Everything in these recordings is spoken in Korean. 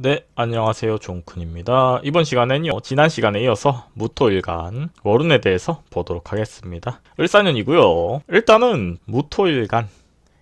네, 안녕하세요. 종쿤입니다. 이번 시간에는요, 지난 시간에 이어서 무토일간 월운에 대해서 보도록 하겠습니다. 을사년이고요. 일단은 무토일간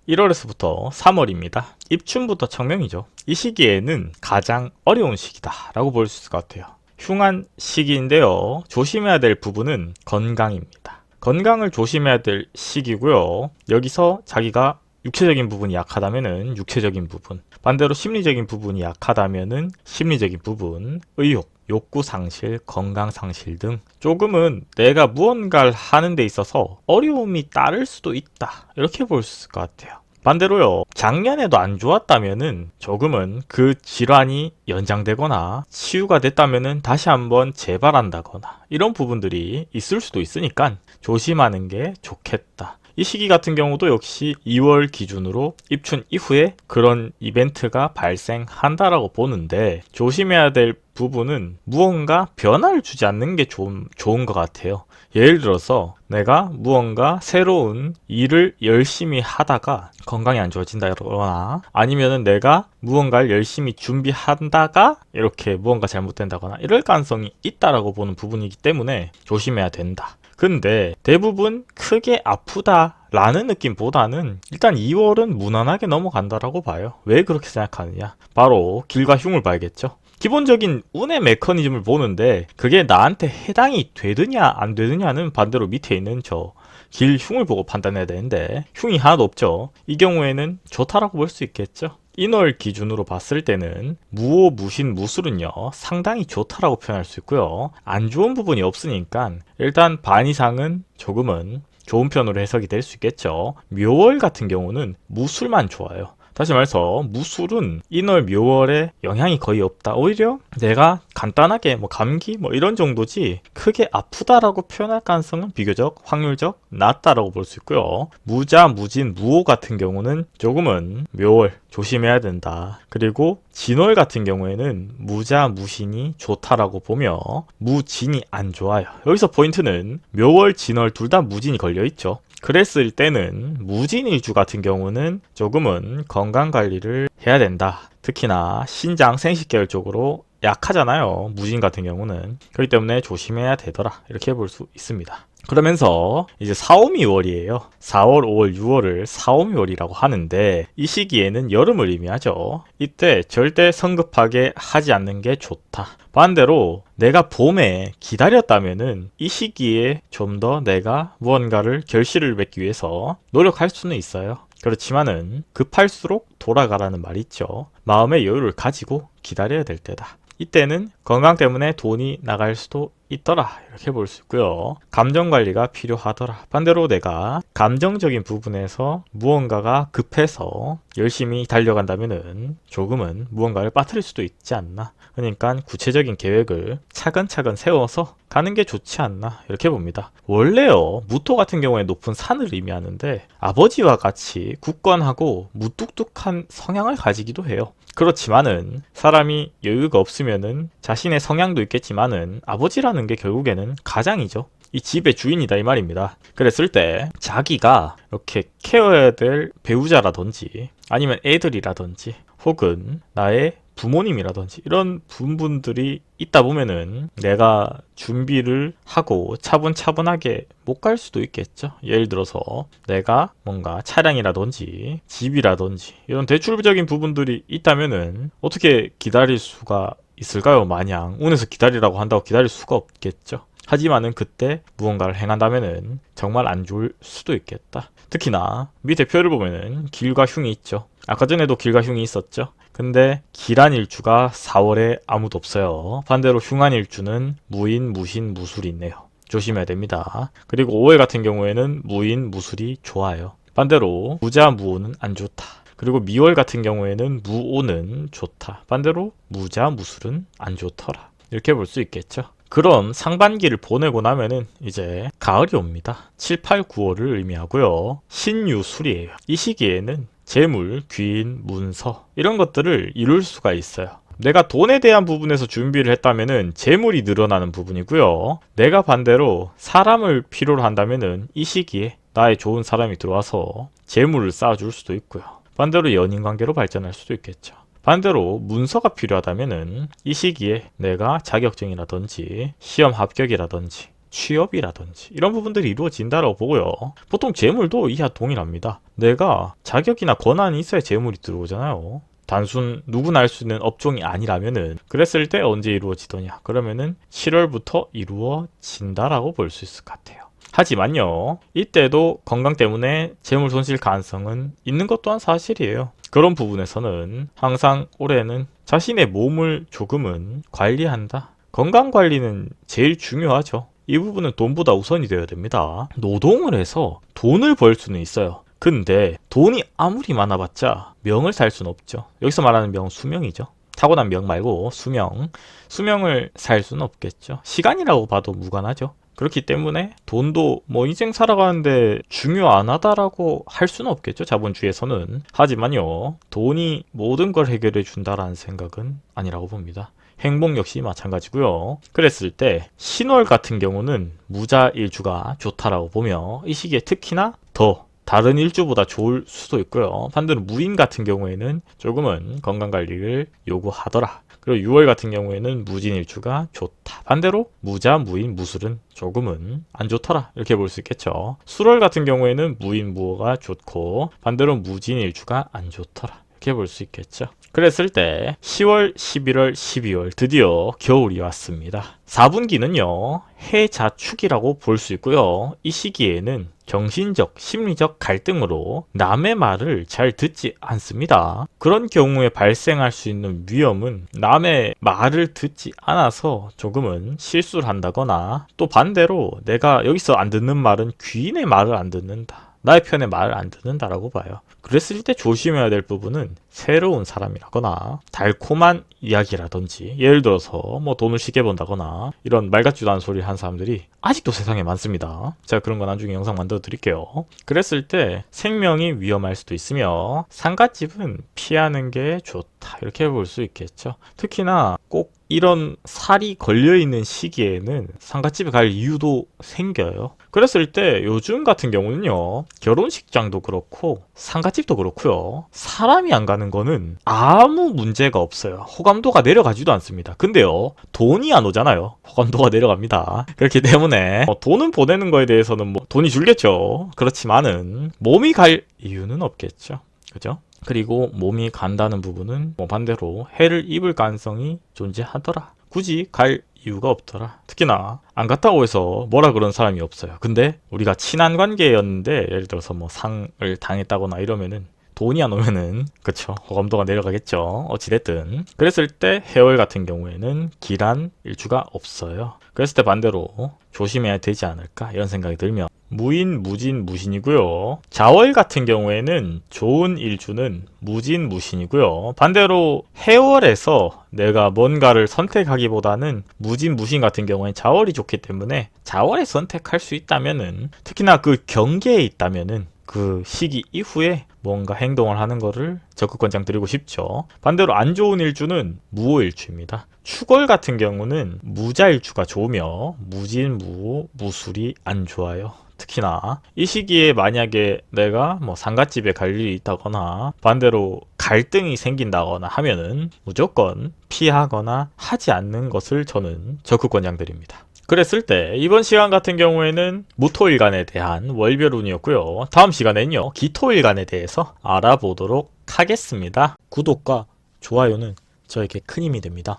1월에서부터 3월입니다. 입춘부터 청명이죠. 이 시기에는 가장 어려운 시기다 라고 볼 수 있을 것 같아요. 흉한 시기인데요. 조심해야 될 부분은 건강입니다. 건강을 조심해야 될 시기고요. 여기서 자기가 육체적인 부분이 약하다면은 육체적인 부분, 반대로 심리적인 부분이 약하다면은 심리적인 부분, 의욕, 욕구 상실, 건강 상실 등 조금은 내가 무언가를 하는 데 있어서 어려움이 따를 수도 있다. 이렇게 볼 수 있을 것 같아요. 반대로요, 작년에도 안 좋았다면은 조금은 그 질환이 연장되거나 치유가 됐다면은 다시 한번 재발한다거나 이런 부분들이 있을 수도 있으니까 조심하는 게 좋겠다. 이 시기 같은 경우도 역시 2월 기준으로 입춘 이후에 그런 이벤트가 발생한다라고 보는데, 조심해야 될 부분은 무언가 변화를 주지 않는 게 좋은 것 같아요. 예를 들어서 내가 무언가 새로운 일을 열심히 하다가 건강이 안 좋아진다거나, 아니면은 내가 무언가를 열심히 준비한다가 이렇게 무언가 잘못된다거나 이럴 가능성이 있다라고 보는 부분이기 때문에 조심해야 된다. 근데 대부분 크게 아프다라는 느낌보다는 일단 2월은 무난하게 넘어간다라고 봐요. 왜 그렇게 생각하느냐? 바로 길과 흉을 봐야겠죠. 기본적인 운의 메커니즘을 보는데 그게 나한테 해당이 되느냐 안 되느냐는 반대로 밑에 있는 저 길 흉을 보고 판단해야 되는데, 흉이 하나도 없죠. 이 경우에는 좋다라고 볼 수 있겠죠. 인월 기준으로 봤을 때는 무오, 무신, 무술은요 상당히 좋다라고 표현할 수 있고요. 안 좋은 부분이 없으니까 일단 반 이상은 조금은 좋은 편으로 해석이 될 수 있겠죠. 묘월 같은 경우는 무술만 좋아요. 다시 말해서 무술은 인월 묘월에 영향이 거의 없다. 오히려 내가 간단하게 감기 이런 정도지 크게 아프다라고 표현할 가능성은 비교적 확률적 낮다라고 볼 수 있고요. 무자, 무진, 무오 같은 경우는 조금은 묘월 조심해야 된다. 그리고 진월 같은 경우에는 무자, 무신이 좋다라고 보며 무진이 안 좋아요. 여기서 포인트는 묘월, 진월 둘 다 무진이 걸려있죠. 그랬을 때는 무진일주 같은 경우는 조금은 건강관리를 해야 된다. 특히나 신장, 생식계열 쪽으로 약하잖아요. 무진 같은 경우는. 그렇기 때문에 조심해야 되더라. 이렇게 볼 수 있습니다. 그러면서 이제 4, 5, 2월이에요. 4월, 5월, 6월을 4, 5, 2월이라고 하는데, 이 시기에는 여름을 의미하죠. 이때 절대 성급하게 하지 않는 게 좋다. 반대로 내가 봄에 기다렸다면은 이 시기에 좀 더 내가 무언가를 결실을 맺기 위해서 노력할 수는 있어요. 그렇지만은 급할수록 돌아가라는 말이 있죠. 마음의 여유를 가지고 기다려야 될 때다. 이때는 건강 때문에 돈이 나갈 수도 있더라. 이렇게 볼 수 있고요. 감정 관리가 필요하더라. 반대로 내가 감정적인 부분에서 무언가가 급해서 열심히 달려간다면은 조금은 무언가를 빠뜨릴 수도 있지 않나. 그러니까 구체적인 계획을 차근차근 세워서 가는 게 좋지 않나. 이렇게 봅니다. 원래요, 무토 같은 경우에 높은 산을 의미하는데 아버지와 같이 굳건하고 무뚝뚝한 성향을 가지기도 해요. 그렇지만은 사람이 여유가 없으면은 자신의 성향도 있겠지만은 아버지라는 게 결국에는 가장이죠. 이 집의 주인이다 이 말입니다. 그랬을 때 자기가 이렇게 케어해야 될 배우자라든지 아니면 애들이라든지 혹은 나의 부모님이라든지 이런 분들이 있다 보면은 내가 준비를 하고 차분차분하게 못 갈 수도 있겠죠. 예를 들어서 내가 뭔가 차량이라든지 집이라든지 이런 대출적인 부분들이 있다면은 어떻게 기다릴 수가 있을까요? 마냥 운에서 기다리라고 한다고 기다릴 수가 없겠죠. 하지만은 그때 무언가를 행한다면은 정말 안 좋을 수도 있겠다. 특히나 밑에 표를 보면은 길과 흉이 있죠. 아까 전에도 길과 흉이 있었죠. 근데 길한 일주가 4월에 아무도 없어요. 반대로 흉한 일주는 무인, 무신, 무술이 있네요. 조심해야 됩니다. 그리고 5월 같은 경우에는 무인, 무술이 좋아요. 반대로 무자, 무오는 안 좋다. 그리고 미월 같은 경우에는 무오는 좋다. 반대로 무자, 무술은 안 좋더라. 이렇게 볼 수 있겠죠. 그럼 상반기를 보내고 나면은 이제 가을이 옵니다. 7, 8, 9월을 의미하고요. 신유술이에요. 이 시기에는 재물, 귀인, 문서 이런 것들을 이룰 수가 있어요. 내가 돈에 대한 부분에서 준비를 했다면은 재물이 늘어나는 부분이고요. 내가 반대로 사람을 필요로 한다면은 이 시기에 나의 좋은 사람이 들어와서 재물을 쌓아줄 수도 있고요. 반대로 연인 관계로 발전할 수도 있겠죠. 반대로 문서가 필요하다면은 이 시기에 내가 자격증이라든지 시험 합격이라든지 취업이라든지 이런 부분들이 이루어진다라고 보고요. 보통 재물도 이하 동일합니다. 내가 자격이나 권한이 있어야 재물이 들어오잖아요. 단순 누구나 할 수 있는 업종이 아니라면은 그랬을 때 언제 이루어지더냐? 그러면은 7월부터 이루어진다라고 볼 수 있을 것 같아요. 하지만요, 이때도 건강 때문에 재물 손실 가능성은 있는 것 또한 사실이에요. 그런 부분에서는 항상 올해는 자신의 몸을 조금은 관리한다. 건강 관리는 제일 중요하죠. 이 부분은 돈보다 우선이 되어야 됩니다. 노동을 해서 돈을 벌 수는 있어요. 근데 돈이 아무리 많아봤자 명을 살 수는 없죠. 여기서 말하는 명은 수명이죠. 타고난 명 말고 수명. 수명을 살 수는 없겠죠. 시간이라고 봐도 무관하죠. 그렇기 때문에 돈도 뭐 인생 살아가는데 중요 안 하다라고 할 수는 없겠죠. 자본주의에서는. 하지만요, 돈이 모든 걸 해결해 준다라는 생각은 아니라고 봅니다. 행복 역시 마찬가지고요. 그랬을 때 신월 같은 경우는 무자 일주가 좋다라고 보며 이 시기에 특히나 더 다른 일주보다 좋을 수도 있고요. 반대로 무인 같은 경우에는 조금은 건강관리를 요구하더라. 그리고 6월 같은 경우에는 무진일주가 좋다. 반대로 무자, 무인, 무술은 조금은 안 좋더라. 이렇게 볼 수 있겠죠. 술월 같은 경우에는 무인, 무호가 좋고 반대로 무진일주가 안 좋더라. 이렇게 볼 수 있겠죠. 그랬을 때 10월, 11월, 12월 드디어 겨울이 왔습니다. 4분기는요, 해자축이라고 볼 수 있고요. 이 시기에는 정신적, 심리적 갈등으로 남의 말을 잘 듣지 않습니다. 그런 경우에 발생할 수 있는 위험은 남의 말을 듣지 않아서 조금은 실수를 한다거나 또 반대로 내가 여기서 안 듣는 말은 귀인의 말을 안 듣는다. 나의 편의 말을 안 듣는다라고 봐요. 그랬을 때 조심해야 될 부분은 새로운 사람이라거나 달콤한 이야기라든지 예를 들어서 뭐 돈을 쉽게 번다거나 이런 말 같지도 않은 소리를 한 사람들이 아직도 세상에 많습니다. 제가 그런 거 나중에 영상 만들어 드릴게요. 그랬을 때 생명이 위험할 수도 있으며 상갓집은 피하는 게 좋다. 이렇게 볼 수 있겠죠. 특히나 꼭 이런 살이 걸려있는 시기에는 상갓집에 갈 이유도 생겨요. 그랬을 때 요즘 같은 경우는요, 결혼식장도 그렇고 상갓집도 그렇고요, 사람이 안 가는 거는 아무 문제가 없어요. 호감도가 내려가지도 않습니다. 근데요, 돈이 안 오잖아요. 호감도가 내려갑니다. 그렇기 때문에 돈은 보내는 거에 대해서는 뭐 돈이 줄겠죠. 그렇지만은 몸이 갈 이유는 없겠죠. 그죠? 그리고 몸이 간다는 부분은 뭐 반대로 해를 입을 가능성이 존재하더라. 굳이 갈 이유가 없더라. 특히나 안 갔다고 해서 뭐라 그런 사람이 없어요. 근데 우리가 친한 관계였는데 예를 들어서 뭐 상을 당했다거나 이러면은 돈이 안 오면은 그쵸, 호감도가 내려가겠죠. 어찌됐든 그랬을 때 해월 같은 경우에는 기란 일주가 없어요. 그랬을 때 반대로 조심해야 되지 않을까 이런 생각이 들며 무인, 무진, 무신이고요. 자월 같은 경우에는 좋은 일주는 무진, 무신이고요. 반대로 해월에서 내가 뭔가를 선택하기보다는 무진, 무신 같은 경우에는 자월이 좋기 때문에 자월에 선택할 수 있다면은 특히나 그 경계에 있다면은 그 시기 이후에 뭔가 행동을 하는 거를 적극 권장드리고 싶죠. 반대로 안 좋은 일주는 무호일주입니다. 축월 같은 경우는 무자일주가 좋으며 무진, 무호, 무술이 안 좋아요. 특히나 이 시기에 만약에 내가 뭐 상갓집에 갈 일이 있다거나 반대로 갈등이 생긴다거나 하면은 무조건 피하거나 하지 않는 것을 저는 적극 권장드립니다. 그랬을 때 이번 시간 같은 경우에는 무토일간에 대한 월별운이었고요. 다음 시간에는요, 기토일간에 대해서 알아보도록 하겠습니다. 구독과 좋아요는 저에게 큰 힘이 됩니다.